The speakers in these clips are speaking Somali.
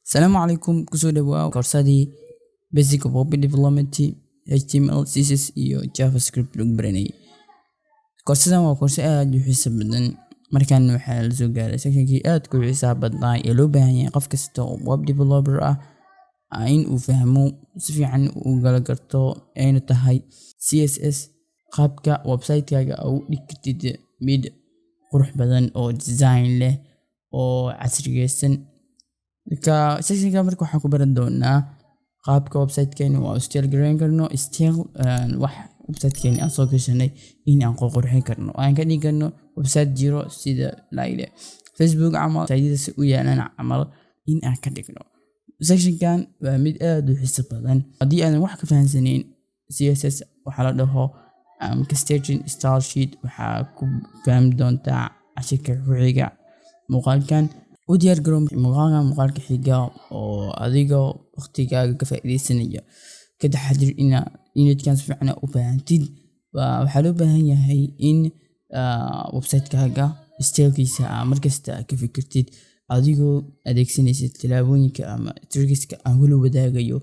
السلام عليكم kusoo dhawaa koorsadii basic web development HTML CSS iyo JavaScript lagu baranayay. Koorsadan waa koorso aad u xiiso badan markaan waxaa la soo gaaray sectionkii aad ku xiiso badnaa ee loo baahan yahay qof kasta oo web developer ah in uu fahmo si fiican u gala garto ayna tahay CSS qaabka website-kaaga u dhigtid mid qurux badan oo design leh oo casriyeysan. sectionka marka waxaan ku baran doonaa qaabka website-keena waa style gareyn karno wax website-keena aan soo gashanay in aan qurxin karno aan ka dhigano website jiro sida Facebook ama sayidada u yaalan camal in aan ka dhigno. sectionkan waa mid aad u xiiso badan haddii aadan wax ka fahansaneyn CSS waxaa la dhaho style sheet waxaa ku fahmi doontaa cashirka xiga muuqaalkan u diyaar garow muuqaalka xiga oo adiga waqtigaaga ka faa'iideysanaya ka taxadir inaad si fiican u fahantid. waxaa loo baahan yahay in website-kaaga stylekiisa markasta ka fikirtid adigoo adeegsanaysa talaabooyinka ama tricks-ka aan wada wadaagayo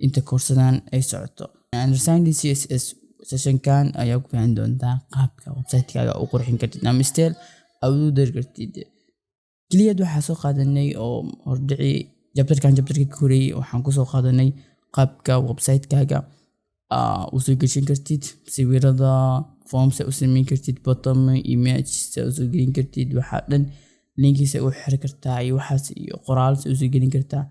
inta koorsadan ay socoto. Understanding CSS session-kan ayaa ku fahmi doontaa qaabka website-kaaga u qurxin kartid ama style aad u dari kartid. Kaliya waxaa soo qaadanay oo hordhici chapterka ka horeeyay waxaan ku soo qaadanay qaabka website-kaaga u soo gashan kartid sawirada, forms u sameyn kartid, bottom image u soo gelin kartid, waxa dhan linkiisa u xiri kartaa iyo waxaas iyo qoraal u soo gelin kartaa.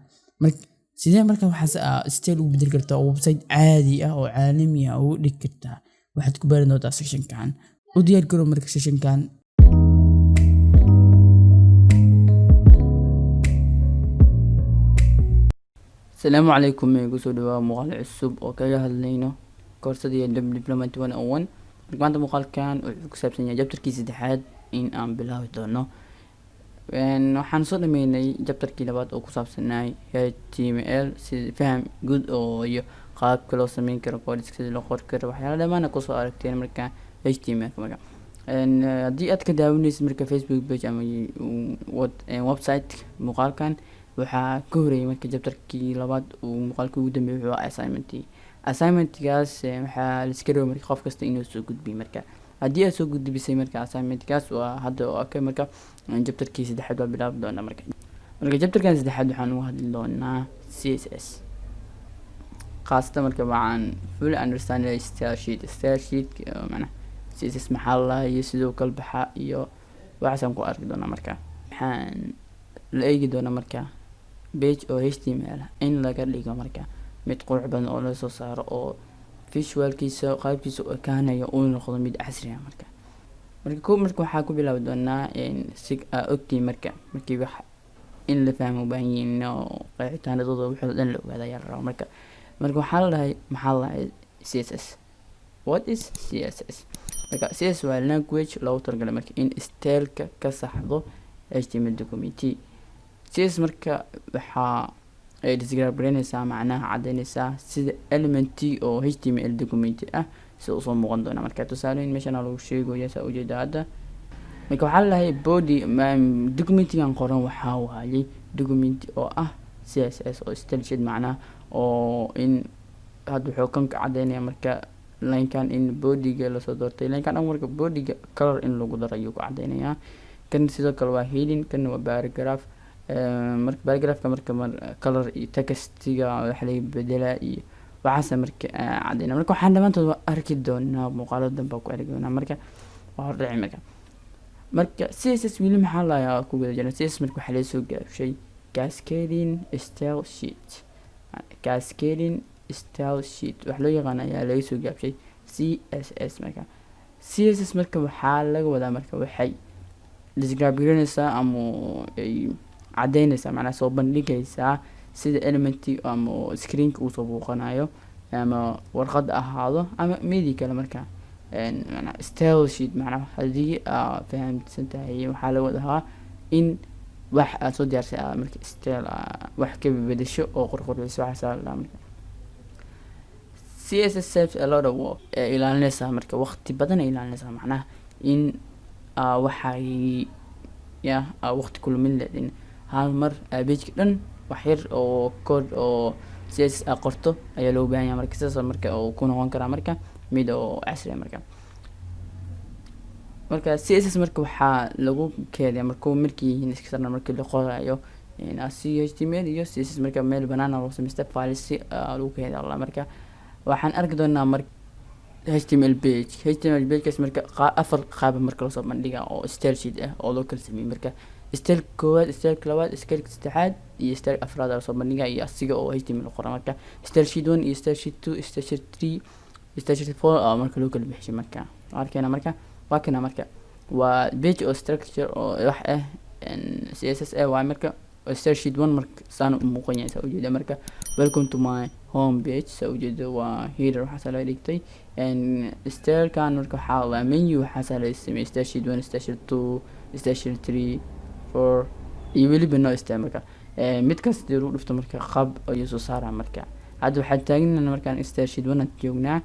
sidee marka waxaas style u bedel kartaa website caadi ah oo caalami ah u dhig kartaa waxaad ku baran doontaa sectionkan. U diyaar garow marka sectionkan. السلام عليكم kusoo dhawaa muuqaal cusub oo kaga hadlayno koorsadii web development 101. maanta muuqaalkan wuxuu ku saabsan yahay chapterkii 3 in aan bilaabi doono. waxaan soo dhameynay chapterkii 2 oo ku saabsanay HTML si faham guud oo iyo qaabka loo sameyn karo code sida loo qori karo waxyaalo dhammaan ku soo aragteen marka HTML marka haddii aad ka daawanaysid marka Facebook page ama website muuqaalkan waxaa ka horeeyay marka chapterkii 2 uu muuqaalka ugu dambeeyay wuxuu assignment-gaas waxaa la iska rabay marka qof kasta inuu soo gudbiyo. marka haddii aad soo gudbisay marka assignment-gaas waa hadda okay marka chapterkii 3 waa bilaabi doonaa. marka chapterkan 3 waxaan u hadli doonaa CSS qaasatan marka waxaan full understand style sheet macnaha CSS maxaa la iyo sidoo kale baxa iyo waxaan ku arki doonaa. marka waxaan la eegi doonaa marka page oo HTML in laga dhigo marka mid qurux badan oo la soo saaro oo visualkiisa qaabkiisa u ekaanayo uu noqdo mid casri ah. marka waxaa ku bilaabi doonaa si ogtii markii wax in la fahmo baahan yihiin oo qeexitaanadooda wixii dhan la ogaado ayaa la rabaa. marka waxaa la dhahay maxaa la dhahay CSS. What is CSS? marka CSS waa language loogu talagalay marka in style-ka ka saxdo HTML document. CSS marka waxaa ay describe-gareynaysaa macnaha cadeynaysaa sida element oo HTML document ah si uu soo muuqan doona. marka tusaaleyn meeshan lagu sheegayo saa u jeeda hadda. marka waxaa la dhahay body document-gan qoran waxaa waayay document oo ah CSS oo style sheet macnaha oo in hadda wuxuu kan ka cadeynaya marka line-kan in body-ga la soo doortay line-kan marka body-ga color in lagu daro ayuu ku cadeynaya. kan sidoo kale waa heading kan waa paragraph marka paragraph-ka marka color iyo text-ga waxa la bedelaa iyo waxaas marka cadeyna. marka waxaan dhamaantood arki doonaa muuqaalada dambe ku arki doonaa. marka waa hordhici marka CSS wili maxaa la ku wada jira CSS marka waxa la soo gaabshay cascading style sheet wax loo yaqaan ayaa laga soo gaabshay CSS. marka CSS marka waxaa laga wadaa marka waxay describe-gareynaysaa ama ay cadeynaysaa macnaha soo bandhigaysaa sida element ama screen-ka uu soo muuqanayo ama warqad ahaado ama media kale. marka macnaha style sheet macnaha haddii aad fahamsantahay waxaa laga wadaa in wax aad soo diyaarsay marka style wax ka bedesho oo qurxinayso waxaas la marka CSS saves a lot of work ilaalinaysaa marka waqti badan ilaalinaysaa macnaha in waxay waqti kulmin leedin hal mar page dhan wax yar oo code oo css a qorto ayaa loo baahan yahay marka sidaas marka oo ku noqon karaa marka mid oo casri ah marka css marka waxaa lagu keediyaa markii external markii la qorayo html iyo css marka meel banaan loo sameystay files si lagu keediyo marka waxaan arki doonaa marka html page kaas marka afar qaab marka loo soo bandhiga oo style sheet ah oo loo kala sameeyay marka style koowaad, style labaad, style saddexaad iyo style afraad loo soo bandhiga iyo asiga oo html qoran marka style sheet 1 iyo style sheet 2 style sheet 3 style sheet 4 marka loo kala bixiyo marka arkayna marka waa kana marka waa page oo structure oo wax ah css waa marka style sheet 1 marka saan u muuqan yahay ujeeda marka welcome to my home page ujeeda waa header waxa la dhigtay style kan marka waxa la menu waxa la sameeyay style sheet 1 style sheet 2 style sheet 3 4 iyo weliba no style marka mid kasta uu dhufto marka qab ayuu soo saaraa marka hadda waxaan taagnaa markaan style sheet 1 joognaa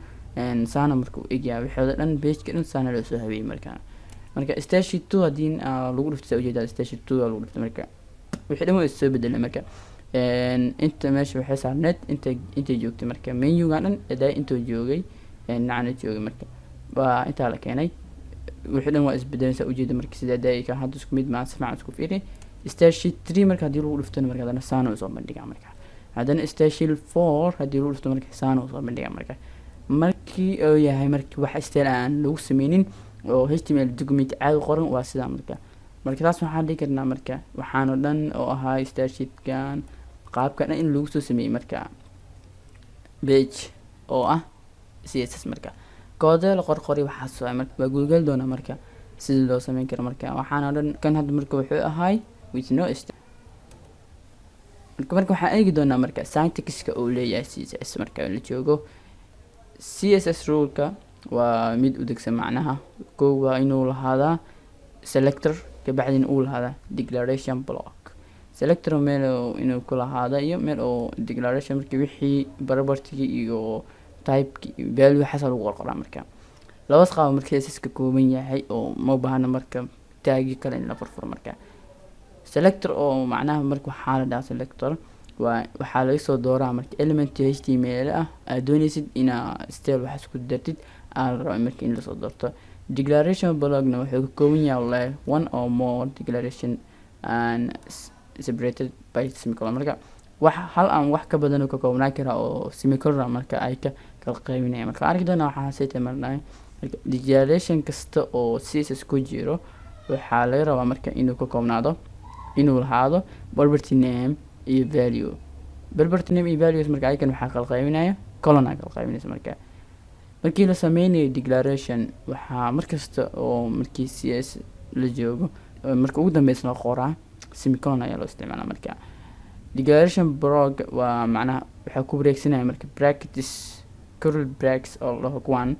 saana marka uu egyaa wixii dhan page kan saana loo soo habeeyay marka style sheet 2 hadii lagu dhufto ujeeda style sheet 2 lagu dhufto marka wixii dhan way soo bedelay marka inta meesha waxay saarneed inta joogtay marka menu-ga dhan aday inta joogay nacna joogay marka waa inta la keenay wixii dhan waa isbedelaysa ujeeda marka sida aday ka hadda isku mid ma asfaan isku fiiri style sheet 3 marka hadii lagu dhufto marka hadana saana soo bandhiga marka hadana style sheet 4 hadii lagu dhufto marka saana soo bandhiga markii oo yahay markii wax style aan lagu sameeynin oo html document caadi qoran waa sida marka taas waxaan dhigi karnaa marka waxaan oo dhan oo ahaa style sheet-kan qaabka dhan in lagu soo sameeyay marka page oo ah css marka koodeel qorqori waxa soo marka waa google doona marka sida loo sameyn karo marka waxaan oo dhan kan hadda marka wuxuu ahay with no style marka waxaan eegi doonaa marka syntax-ka uu leeyahay css marka la joogo css rule-ka waa mid u degsan macnaha waa inuu lahaadaa selector kabacdina uu lahaadaa declaration block selector meel inuu ku lahaada iyo meel oo declaration markii wixii property iyo type value xasan lagu qoraa marka labas qaab markii css ka kooban yahay oo ma baahna marka taagi kale in la furfuro marka selector oo macnaha marka waxaa la dhahaa selector waxaa laga soo dooraa marka element html ah aad doonaysid inaa style wax isku dartid aan rabo marka in la soo doorto declaration blockna wuxuu ka kooban yahay one or more declaration and separated by semicolon marka hal aan wax ka badan ka koobnaan kara oo semicolon marka ay ka kala qaybinayaan marka arki doona waxaan sii tamarnaa marka declaration kasta oo css ku jiro waxaa laga rabaa marka inuu ka koobnaado inuu lahaado property name iyo value property name iyo values marka ay kan waxa kala qaybinaya colon kala qaybinaysa markii la sameynayo declaration waxaa markasta oo markii cs la joogo marka ugu dambeysna la qoraa semicolon ayaa loo isticmaalaa marka declaration block waa macnaha waxa ku wareegsanaya marka brackets curly brackets oo la hogwan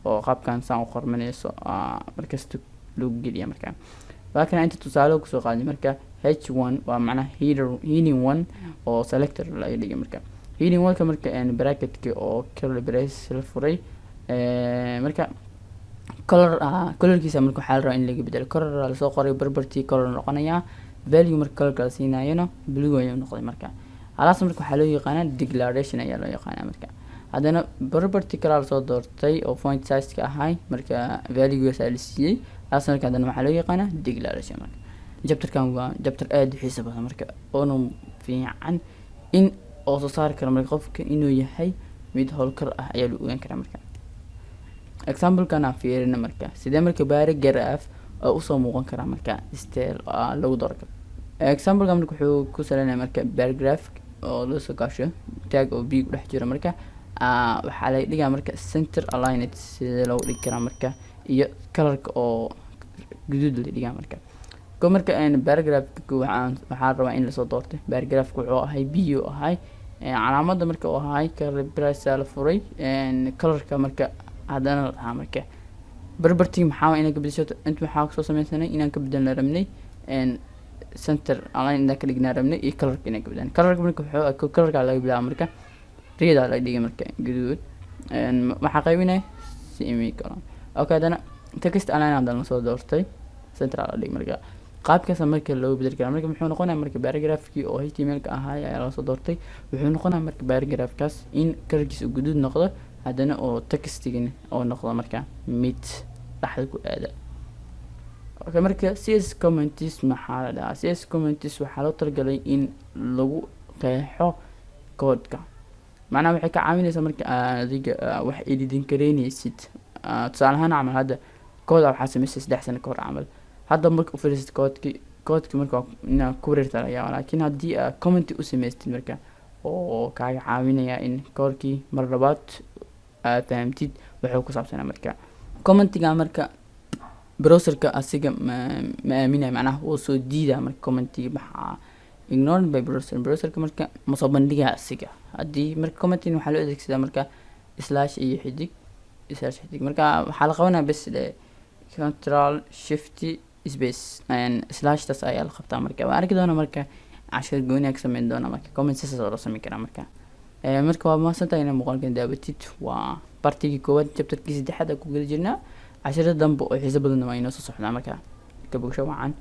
oo qaabkan saan u qormanayso markasta lagu geliya marka laakiin inta tusaale ku soo qaaday marka h1 waa macnaha heading 1 oo selector la dhigay marka heading 1 ka marka bracket-ki oo curly brace la furay marka colorkiisa marka waxaa la rabaa in laga bedelo color la soo qoray property color noqonaya value marka color la siinayana blue ayuu noqday marka halaas marka waxaa loo yaqaanaa declaration ayaa loo yaqaanaa marka hadana property kala la soo doortay oo font size ka ahay marka value-gaas la siiyay halaas marka hadana waxaa loo yaqaanaa declaration marka chapter-kan waa chapter aad u xiiso badan marka oo fiican in oo soo saar karo marka qofka inuu yahay mid howlkar ah ayaa lagu ogaan karaa marka example kana fiirina marka sidee marka paragraph oo soo muuqan kara marka style lagu daro example kan marka wuxuu ku saleynayaa marka paragraph oo loo soo gaasho tag oo big dhex jira marka waxaa la dhigaa marka center aligned sidee loo dhigi karaa marka iyo colorka oo guduud la dhigaa marka marka paragraph waxaa rabaa in la soo doorto paragraph wuxuu ahay bio ahay calaamada marka uu ahay curly brace la furay colorka marka hadana la marka property maxaa inaan ka bedesho inta waxaa soo sameeyay inaan ka bedelno rabnay center align inaan ka dhignaa rabnay iyo colorka inaan ka bedelno colorka marka wuxuu colorka laga bilaabo marka reed la dhigay marka guduud waxa qaybinay semicolon okay hadana text align hadana soo doortay center la dhigay marka qaabkaas marka loo bedeli karaa marka muxuu noqonayaa marka paragraphkii oo html-ka ahaa ayaa la soo doortay wuxuu noqonayaa marka paragraphkaas in kalarkiisa guduud noqdo haddana oo textigana oo noqdo marka mid dhaxda ku aada okay marka cs comments maxaa la dhahaa cs comments waxaa loo talagalay in lagu qeexo koodka macnaha waxay ka caawinaysaa marka adiga wax editing kareynaysid tusaale ahaan camal hadda kooda waxaa samaysay 3 sano kahor camal hadda marka u fiirisid koodki marka inaa ku wareerta laga yaabaa laakiin haddii aad comment u samaystid marka oo kaaga caawinaya in koodkii mar labaad aad fahamtid wuxuu ku saabsanaa marka commentiga marka browserka asiga ma aaminaya macnaha wuu soo diidaa marka commentiga maxaa ignored by browserka marka ma soo bandhigaa asiga haddii marka commenting waxaa loo adeegsadaa marka slash iyo xidig marka waxaa la qabanaya bes control shift space slash tas ayaa la qabtaa marka waan arki doona marka cashir gooni ka sameyn doona marka comment sidaas oo la sameyn karaa marka marka waa mahadsantahay inaad muuqaalkan daabatid waa partigii koowaad chapterkii 3 ku geli jirnaa cashirada dambe oo xiiso badan waa inoo soo socdaa marka ka bogsho wacan